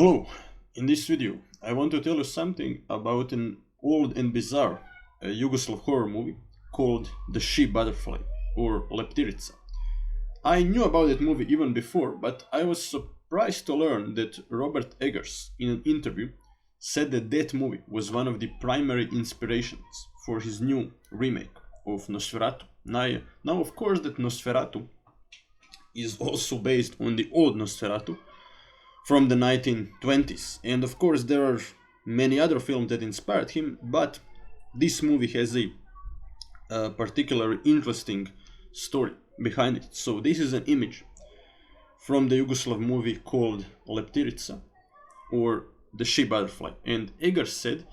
Hello, in this video I want to tell you something about an old and bizarre Yugoslav horror movie called The She Butterfly or Leptirica. I knew about that movie even before, but I was surprised to learn that Robert Eggers in an interview said that that movie was one of the primary inspirations for his new remake of Nosferatu. Now of course that Nosferatu is also based on the old Nosferatu from the 1920s. And of course, there are many other films that inspired him, but this movie has a particularly interesting story behind it. So, this is an image from the Yugoslav movie called Leptirica or The She Butterfly. And Eggers said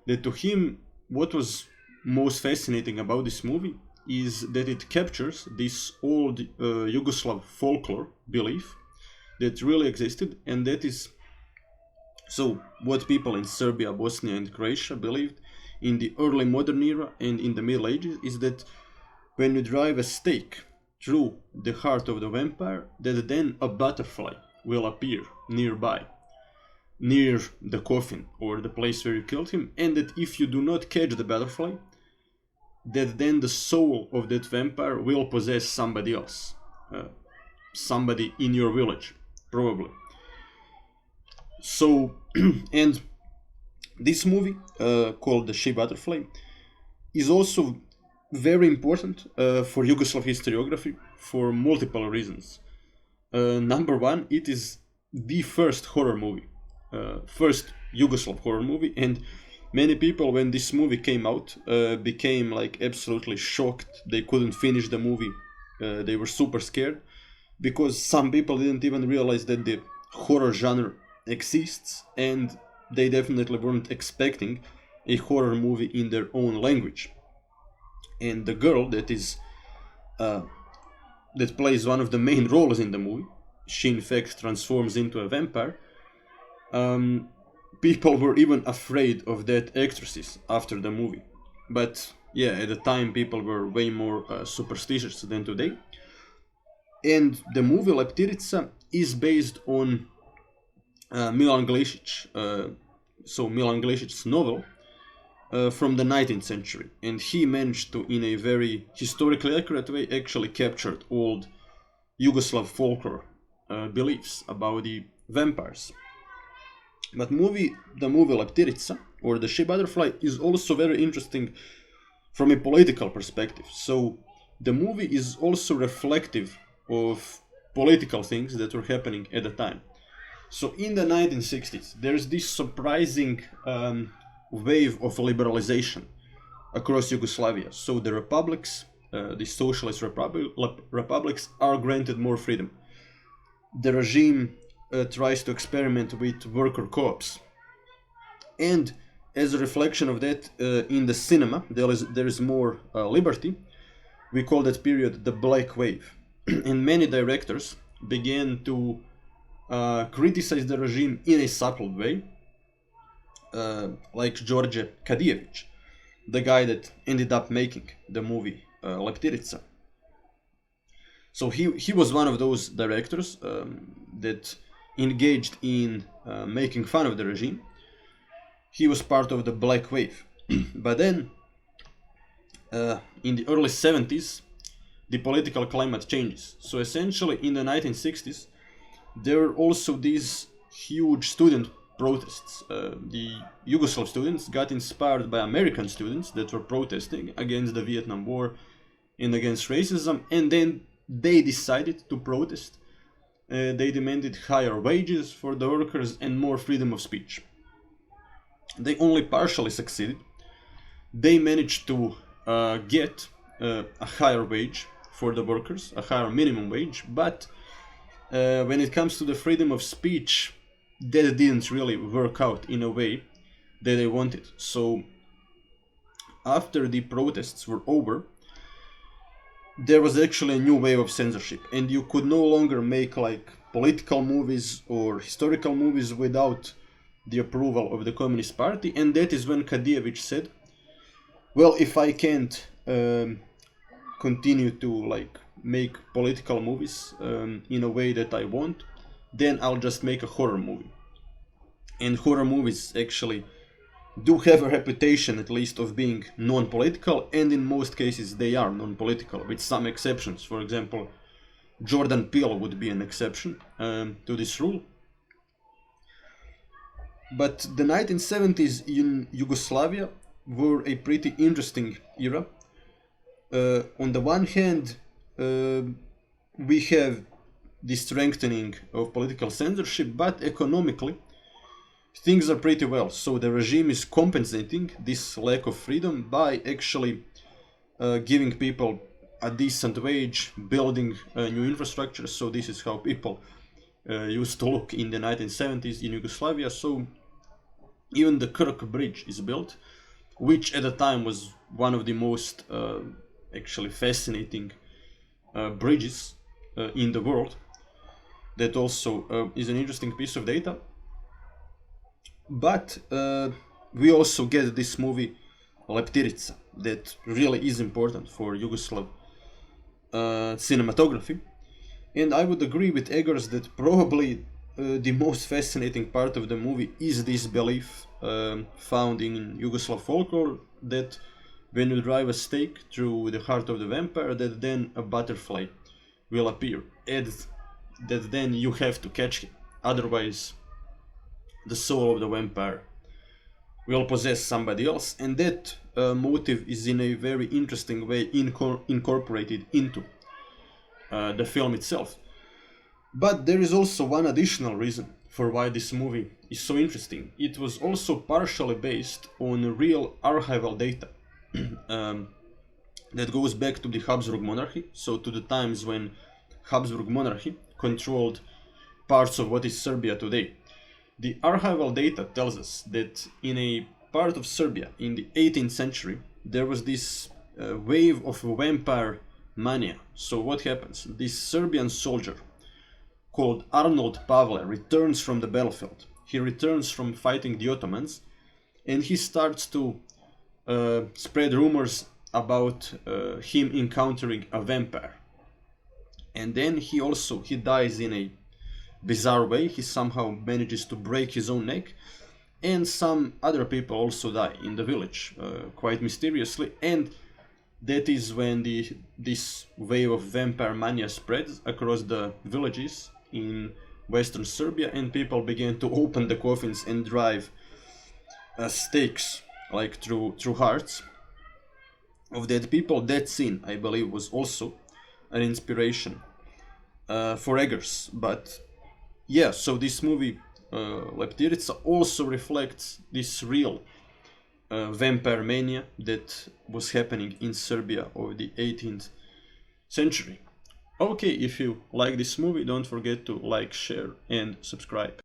that to him, what was most fascinating about this movie is that it captures this old Yugoslav folklore belief that really existed, and that is so what people in Serbia, Bosnia and Croatia believed in the early modern era and in the Middle Ages is that when you drive a stake through the heart of the vampire, that then a butterfly will appear nearby, near the coffin or the place where you killed him, and that if you do not catch the butterfly, that then the soul of that vampire will possess somebody else, somebody in your village. Probably. So, and this movie called The She Butterfly is also very important for Yugoslav historiography for multiple reasons. Number one, it is the first horror movie, first Yugoslav horror movie, and many people, when this movie came out, became like absolutely shocked. They couldn't finish the movie. They were super scared, because some people didn't even realize that the horror genre exists, and they definitely weren't expecting a horror movie in their own language. And the girl that plays one of the main roles in the movie, she in fact transforms into a vampire. People were even afraid of that actresses after the movie, but yeah, at the time people were way more superstitious than today. And the movie Leptirica is based on Milan Glesic, Milan Glesic's novel from the 19th century. And he managed to, in a very historically accurate way, actually captured old Yugoslav folklore beliefs about the vampires. But the movie Leptirica, or The She Butterfly, is also very interesting from a political perspective. So the movie is also reflective of political things that were happening at the time. So in the 1960s, there's this surprising wave of liberalization across Yugoslavia. So the republics, the socialist republics, are granted more freedom. The regime tries to experiment with worker co-ops. And as a reflection of that, in the cinema, there is more liberty. We call that period the Black Wave. And many directors began to criticize the regime in a subtle way, like George Kadijević, the guy that ended up making the movie Leptirica. So he was one of those directors that engaged in making fun of the regime. He was part of the Black Wave. But then, in the early 70s, the political climate changes. So essentially in the 1960s, there were also these huge student protests. The Yugoslav students got inspired by American students that were protesting against the Vietnam War and against racism, and then they decided to protest. They demanded higher wages for the workers and more freedom of speech. They only partially succeeded. They managed to get a higher wage for the workers, a higher minimum wage, but when it comes to the freedom of speech, that didn't really work out in a way that they wanted. So after the protests were over, there was actually a new wave of censorship, and you could no longer make like political movies or historical movies without the approval of the Communist Party. And that is when Kadijević said, well, if I can't continue to like make political movies in a way that I want, then I'll just make a horror movie. and horror movies actually do have a reputation, at least, of being non-political, and in most cases they are non-political, with some exceptions. For example, Jordan Peele would be an exception to this rule. But the 1970s in Yugoslavia were a pretty interesting era. On the one hand, we have the strengthening of political censorship, but economically, things are pretty well. So the regime is compensating this lack of freedom by actually giving people a decent wage, building new infrastructure. So this is how people used to look in the 1970s in Yugoslavia. So even the Krk bridge is built, which at the time was one of the most actually fascinating bridges in the world. That also is an interesting piece of data. But we also get this movie Leptirica that really is important for Yugoslav cinematography. And I would agree with Eggers that probably the most fascinating part of the movie is this belief found in Yugoslav folklore that when you drive a stake through the heart of the vampire, that then a butterfly will appear, and that then you have to catch him. Otherwise, the soul of the vampire will possess somebody else, and that motive is in a very interesting way incorporated into the film itself. But there is also one additional reason for why this movie is so interesting. It was also partially based on real archival data that goes back to the Habsburg monarchy, so to the times when Habsburg monarchy controlled parts of what is Serbia today. The archival data tells us that in a part of Serbia in the 18th century there was this wave of vampire mania. So what happens? This Serbian soldier called Arnold Pavle returns from the battlefield. He returns from fighting the Ottomans, and he starts to spread rumors about him encountering a vampire. And then he dies in a bizarre way. He somehow manages to break his own neck, and some other people also die in the village, quite mysteriously. And that is when this wave of vampire mania spreads across the villages in western Serbia, and people began to open the coffins and drive stakes like through hearts of dead people. That scene, I believe, was also an inspiration for Eggers. But yeah, so this movie Leptirica also reflects this real vampire mania that was happening in Serbia of the 18th century. Okay, if you like this movie, don't forget to like, share and subscribe.